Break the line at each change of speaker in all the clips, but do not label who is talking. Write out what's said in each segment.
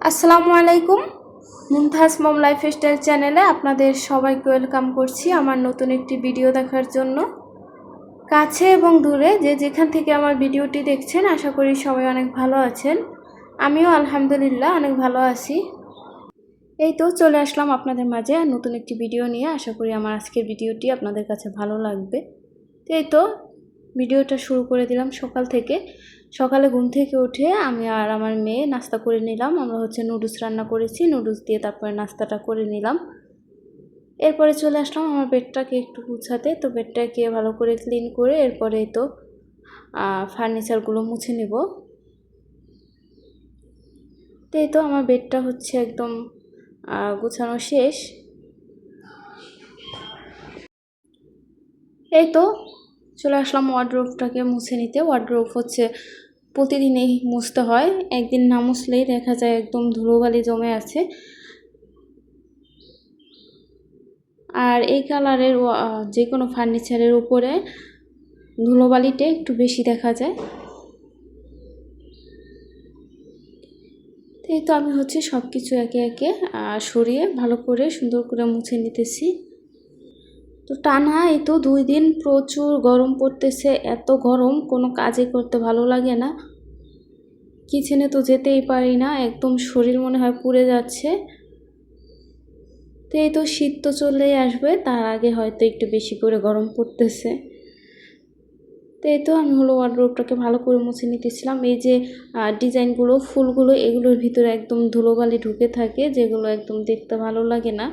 আসসালামু আলাইকুম। মুমতাজ মম লাইফস্টাইল চ্যানেলে আপনাদের সবাইকে ওয়েলকাম করছি আমার নতুন একটি ভিডিও দেখার জন্য। কাছে এবং দূরে যে যেখান থেকে আমার ভিডিওটি দেখছেন আশা করি সবাই অনেক ভালো আছেন। আমিও আলহামদুলিল্লাহ অনেক ভালো আছি। এই তো চলে আসলাম আপনাদের মাঝে নতুন একটি ভিডিও নিয়ে। আশা করি আমার আজকের ভিডিওটি আপনাদের কাছে ভালো লাগবে। এই তো ভিডিওটা শুরু করে দিলাম সকাল থেকে। সকালে ঘুম থেকে উঠে আমি আর আমার মেয়ে নাস্তা করে নিলাম। আমরা নুডলস রান্না করেছি, নুডলস দিয়ে তারপরে নাস্তাটা করে নিলাম। এরপরে চলে আসলাম আমার বেডটাকে একটু গুছাতে। তো বেডটাকে ভালো করে ক্লিন করে এরপরে তো ফার্নিচারগুলো মুছে নেব। তো এই তো আমার বেডটা একদম গুছানো শেষ। এই তো চলে আসলাম ওয়ার্ডরোবটাকে মুছে নিতে। ওয়ার্ডরোব প্রতিদিনই মুছতে হয়, একদিন না মুছলেই দেখা যায় একদম ধুলোবালি জমে আছে। আর এই কালারের যে কোনো ফার্নিচারের উপরে ধুলোবালিটা একটু বেশি দেখা যায়। এই তো আমি সব কিছু একে একে সরিয়ে ভালো করে সুন্দর করে মুছে নিতেছি। তো টানা এই তো 2 দিন প্রচুর গরম পড়তেছে। এত গরম কোনো কাজই করতে ভালো লাগে না। কিচেনে তো যেতেই পারি না, একদম শরীর মনে হয় পুড়ে যাচ্ছে। তো এই তো শীত তো চলেই আসবে, তার আগে হয়তো একটু বেশি করে গরম পড়তেছে। তো এই তো আমি ওয়ার্ডরোবটাকে ভালো করে মুছে নিতেছিলাম। এই যে ডিজাইনগুলো, ফুলগুলো, এগুলোর ভিতরে একদম ধুলোবালি ঢুকে থাকে, যেগুলো একদম দেখতে ভালো লাগে না।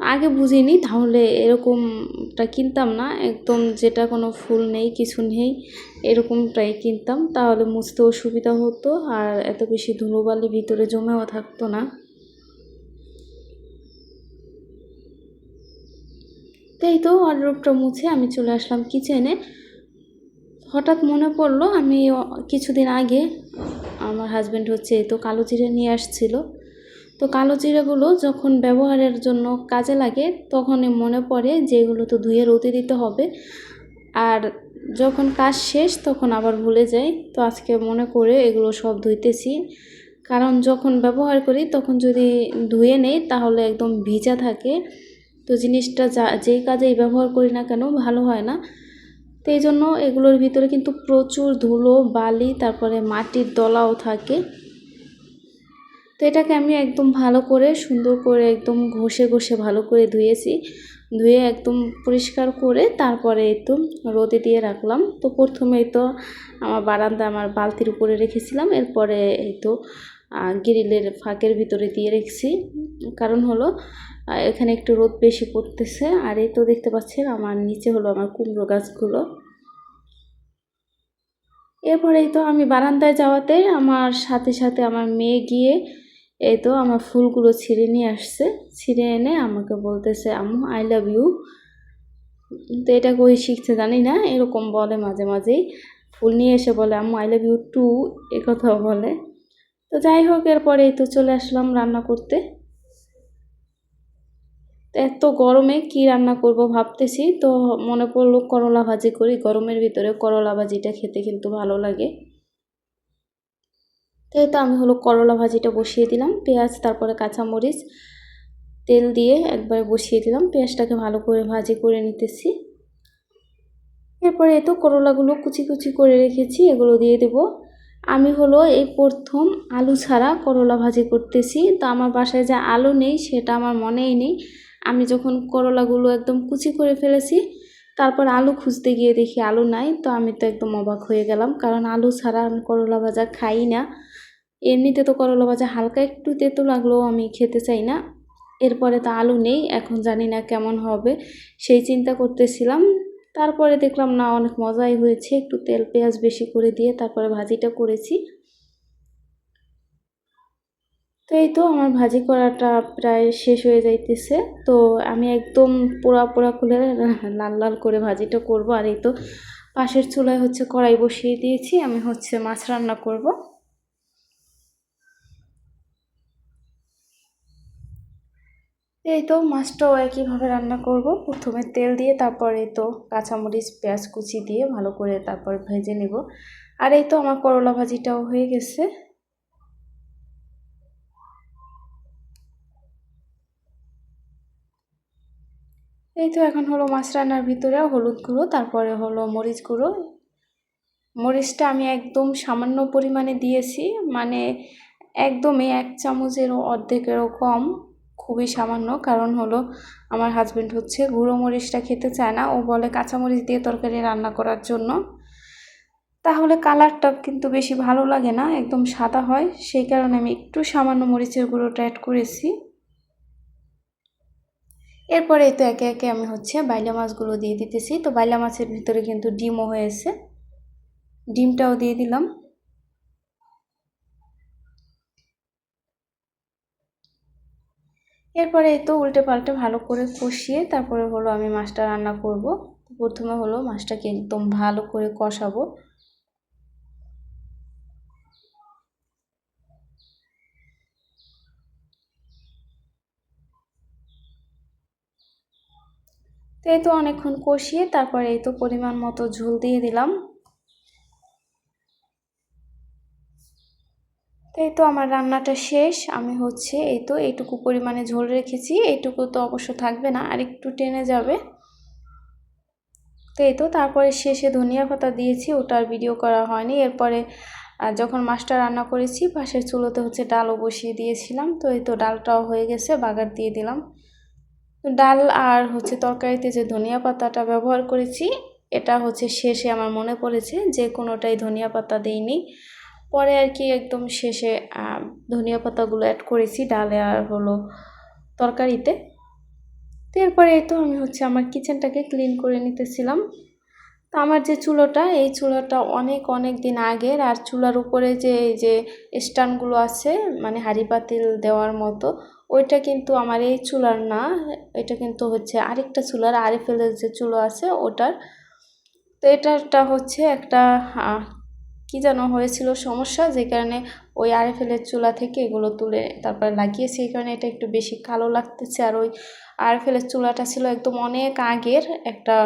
আগে বুঝিনি, তাহলে এরকমটা কিনতাম না। একদম যেটা কোনো ফুল নেই, কিছু নেই, এরকমটাই কিনতাম, তাহলে মুছতেও সুবিধা হতো আর এত বেশি ধুলোবালি ভিতরে জমেও থাকতো না। তো এই তো ওয়ার্ডরোবটা মুছে আমি চলে আসলাম কিচেনে। হঠাৎ মনে পড়লো আমি কিছুদিন আগে আমার হাজব্যান্ড এই তো কালো জিরে নিয়ে আসছিল। তো কালো জিরাগুলো যখন ব্যবহারের জন্য কাজে লাগে তখনই মনে পড়ে যে এগুলো তো ধুয়ে রোদে দিতে হবে, আর যখন কাজ শেষ তখন আবার ভুলে যাই। তো আজকে মনে করে এগুলো সব ধুইতেছি, কারণ যখন ব্যবহার করি তখন যদি ধুয়ে নেই তাহলে একদম ভিজা থাকে। তো জিনিসটা যেই কাজেই ব্যবহার করি না কেন ভালো হয় না। তো এই জন্য এগুলোর ভিতরে কিন্তু প্রচুর ধুলো বালি, তারপরে মাটির দলাও থাকে। তো এটাকে আমি একদম ভালো করে সুন্দর করে একদম ঘষে ঘষে ভালো করে ধুয়েছি। ধুয়ে একদম পরিষ্কার করে তারপরে তো রোদে দিয়ে রাখলাম। তো প্রথমেই তো আমার বারান্দা আমার বালতির উপরে রেখেছিলাম, এরপরে এই তো গ্রিলের ফাঁকের ভিতরে দিয়ে রেখেছি। কারণ হলো এখানে একটু রোদ বেশি পড়তেছে। আর এই তো দেখতে পাচ্ছেন আমার নিচে আমার কুমড়ো গাছগুলো। এরপরেই তো আমি বারান্দায় যাওয়াতে আমার সাথে সাথে আমার মেয়ে গিয়ে এই তো আমার ফুলগুলো ছিঁড়ে নিয়ে আসছে। ছিঁড়ে এনে আমাকে বলতেছে, আম্মু আই লাভ ইউ। তো এটা কই শিখছে জানি না, এরকম বলে মাঝে মাঝেই। ফুল নিয়ে এসে বলে আম্মু আই লাভ ইউ টু, এ কথাও বলে। তো যাই হোক, এরপরে এই তো চলে আসলাম রান্না করতে। তো এত গরমে কি রান্না করব ভাবতেছি, তো মনে পড়লো করলা ভাজি করি। গরমের ভিতরে করলা ভাজিটা খেতে কিন্তু ভালো লাগে। তাই তো আমি করলা ভাজিটা বসিয়ে দিলাম। পেঁয়াজ, তারপরে কাঁচামরিচ, তেল দিয়ে একবারে বসিয়ে দিলাম। পেঁয়াজটাকে ভালো করে ভাজি করে নিতেছি। এরপরে তো করলাগুলো কুচি কুচি করে রেখেছি, এগুলো দিয়ে দেব। আমি এই প্রথম আলু ছাড়া করলা ভাজি করতেছি। তো আমার বাসায় যে আলু নেই সেটা আমার মনেই নেই। আমি যখন করলাগুলো একদম কুচি করে ফেলেছি, তারপর আলু খুঁজতে গিয়ে দেখি আলু নাই। তো আমি তো একদম অবাক হয়ে গেলাম, কারণ আলু ছাড়া আমি করলা ভাজা খাই না। এমনিতে তো করলা ভাজা হালকা একটু তেতো লাগলেও আমি খেতে চাই না। এরপরে তো আলু নেই, এখন জানি না কেমন হবে সেই চিন্তা করতেছিলাম। তারপরে দেখলাম না, অনেক মজাই হয়েছে। একটু তেল পেঁয়াজ বেশি করে দিয়ে তারপরে ভাজিটা করেছি। তো এই তো আমার ভাজি করাটা প্রায় শেষ হয়ে যাইতেছে। তো আমি একদম পোড়া পোড়া করে লাল লাল করে ভাজিটা করব। আর এই তো পাশের চুলায় কড়াই বসিয়ে দিয়েছি, আমি মাছ রান্না করব। এই তো মাছটাও একইভাবে রান্না করব। প্রথমে তেল দিয়ে তারপরে তো কাঁচামরিচ পেঁয়াজ কুচি দিয়ে ভালো করে তারপর ভেজে নেব। আর এই তো আমার করলা ভাজিটাও হয়ে গেছে। এই তো এখন হলো মাছ রান্নার ভিতরে হলুদ গুঁড়ো, তারপরে হলো মরিচ গুঁড়ো। মরিচটা আমি একদম সামান্য পরিমাণে দিয়েছি, মানে একদমই 1 চামচেরও অর্ধেকেরও কম, খুবই সামান্য। কারণ হলো আমার হাজবেন্ড হচ্ছে গুঁড়ো মরিচটা খেতে চায় না, ও বলে কাঁচামরিচ দিয়ে তরকারি রান্না করার জন্য, তাহলে কালারটা কিন্তু বেশি ভালো লাগে না, একদম সাদা হয়। সেই কারণে আমি একটু সামান্য মরিচের গুঁড়োটা অ্যাড করেছি। এরপরে তো একে একে আমি হচ্ছে বাইলা মাছগুলো দিয়ে দিতেছি। তো বাইলা মাছের ভিতরে কিন্তু ডিমও হয়েছে, ডিমটাও দিয়ে দিলাম। এরপরে এই তো উল্টে পাল্টে ভালো করে কষিয়ে তারপরে হলো আমি মাছটা রান্না করব। প্রথমে হলো মাছটাকে একদম ভালো করে কষাবো। তো এই তো অনেকক্ষণ কষিয়ে তারপরে এই তো পরিমাণ মতো ঝোল দিয়ে দিলাম। তো এই তো আমার রান্নাটা শেষ। আমি হচ্ছে এই তো এইটুকু পরিমাণে ঝোল রেখেছি, এইটুকু তো অবশ্য থাকবে না, আর একটু টেনে যাবে। তো এই তো তারপরে শেষে ধনিয়া পাতা দিয়েছি, ওটার ভিডিও করা হয়নি। এরপরে যখন মাছটা রান্না করেছি পাশের চুলোতে হচ্ছে ডালও বসিয়ে দিয়েছিলাম। তো এই তো ডালটাও হয়ে গেছে, বাগার দিয়ে দিলাম। ডাল আর হচ্ছে তরকারিতে যে ধনিয়া পাতাটা ব্যবহার করেছি, এটা হচ্ছে শেষে আমার মনে পড়েছে যে কোনোটাই ধনিয়া পাতা দেইনি, পরে আর কি একদম শেষে ধনিয়া পাতাগুলো অ্যাড করেছি ডালে আর হলো তরকারিতে। তো এরপরে এই তো আমি হচ্ছে আমার কিচেনটাকে ক্লিন করে নিতেছিলাম। তো আমার যে চুলোটা, এই চুলাটা অনেক অনেক দিন আগের, আর চুলার উপরে যে এই যে স্ট্যান্ডগুলো আছে মানে হাঁড়ি পাতিল দেওয়ার মতো, ওইটা কিন্তু আমার এই চুলার না, এটা কিন্তু হচ্ছে আরেকটা চুলার, আরএফএলের যে চুলো আছে ওটার। তো এটা হচ্ছে একটা কি যেন হয়েছিল সমস্যা, যে কারণে ওই আরএফএলের চুলা থেকে এগুলো তুলে তারপরে লাগিয়েছি, এই কারণে এটা একটু বেশি কালো লাগতেছে। আর ওই আরএফএলের চুলাটা ছিল একদম অনেক আগের একটা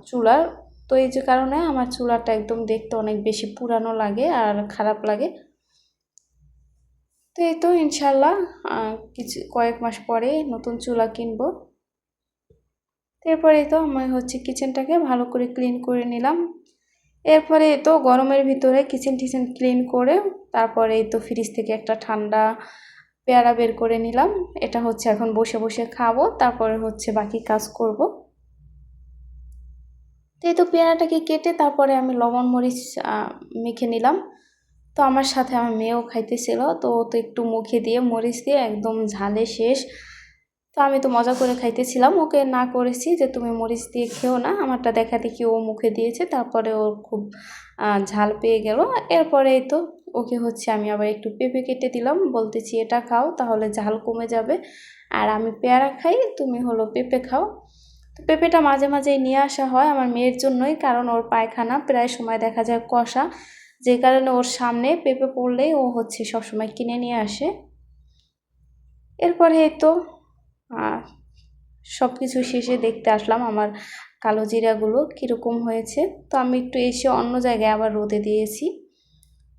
চুলার, তো এই যে কারণে আমার চুলাটা একদম দেখতে অনেক বেশি পুরানো লাগে আর খারাপ লাগে। তো এই তো ইনশাল্লাহ কিছু কয়েক মাস পরে নতুন চুলা কিনবো। এরপরে তো আমি হচ্ছে কিচেনটাকে ভালো করে ক্লিন করে নিলাম। এরপরে তো গরমের ভিতরে কিচেন টিচেন ক্লিন করে তারপরে তো ফ্রিজ থেকে একটা ঠান্ডা পেয়ারা বের করে নিলাম। এটা হচ্ছে এখন বসে বসে খাবো, তারপরে হচ্ছে বাকি কাজ করব। তো এই তো পেয়ারাটাকে কেটে তারপরে আমি লবণ মরিচ মেখে নিলাম। তো আমার সাথে আমার মেয়েও খাইতেছিল, তো ও তো একটু মুখে দিয়ে মরিচ দিয়ে একদম ঝালে শেষ। তো আমি তো মজা করে খাইতেছিলাম, ওকে না করেছি যে তুমি মরিচ দিয়ে খেও না, আমারটা দেখা দেখি ও মুখে দিয়েছে, তারপরে ওর খুব ঝাল পেয়ে গেল। এরপরে তো ওকে হচ্ছে আমি আবার একটু পেঁপে কেটে দিলাম, বলতেছি এটা খাও তাহলে ঝাল কমে যাবে, আর আমি পেয়ারা খাই, তুমি হলো পেঁপে খাও। তো পেঁপেটা মাঝে মাঝেই নিয়ে আসা হয় আমার মেয়ের জন্যই, কারণ ওর পায়খানা প্রায় সময় দেখা যায় কষা, যে কারণে ওর সামনে পেঁপে পড়লেই ও হচ্ছে সবসময় কিনে নিয়ে আসে। এরপরে তো সব কিছু শেষে দেখতে আসলাম আমার কালো জিরাগুলো কীরকম হয়েছে। তো আমি একটু এসে অন্য জায়গায় আবার রোদে দিয়েছি,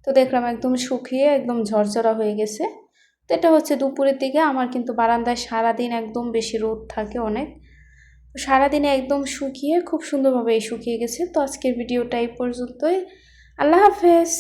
তো দেখলাম একদম শুকিয়ে একদম ঝরঝরা হয়ে গেছে। তো এটা হচ্ছে দুপুরের দিকে, আমার কিন্তু বারান্দায় সারাদিন একদম বেশি রোদ থাকে অনেক, সারাদিনে একদম শুকিয়ে খুব সুন্দরভাবে শুকিয়ে গেছে। তো আজকের ভিডিওটা এই পর্যন্তই। আল্লাহ হাফেজ।